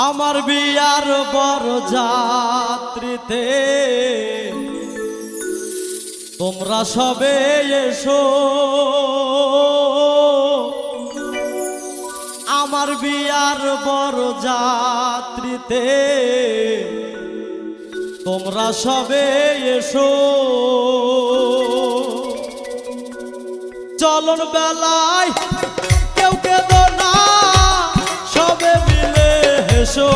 আমার বিয়ার বড় যাত্রীতে তোমরা সবে এসো, আমার বিয়ার বড় যাত্রীতে তোমরা সবে এসো। চলন বেলায় কেউ কেঁদো না, সবে মিলে হেসো।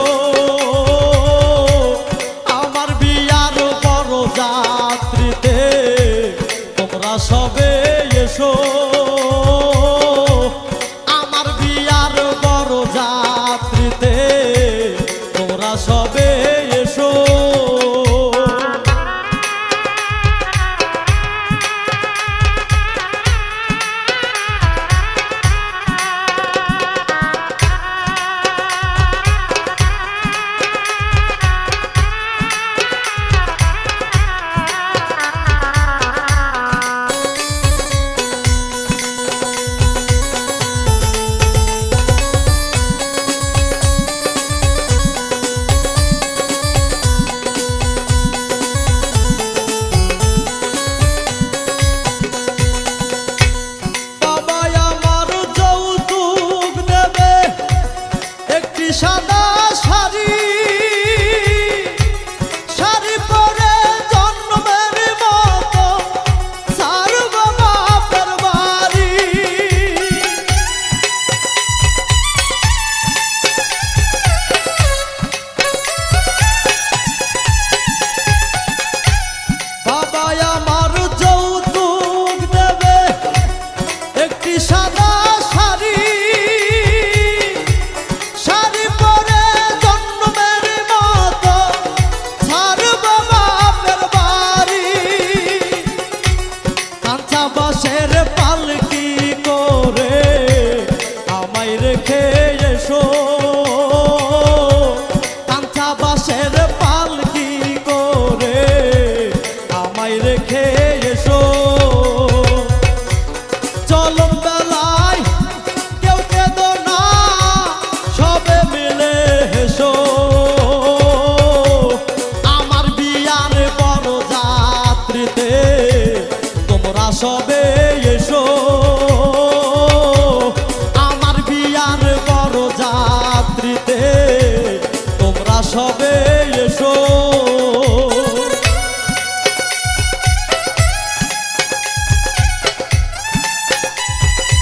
আমার বিয়ার বড় যাত্রীতে তোমরা সবে এসো, আমার বিয়ার বড় যাত্রীতে তোমরা সবে এসো। সাদা শাড়ি শাড়ি পরে জন্মের মতো সারব বাপের বাড়ি। বাবা আমার যৌতুক দেবে একটি সাদা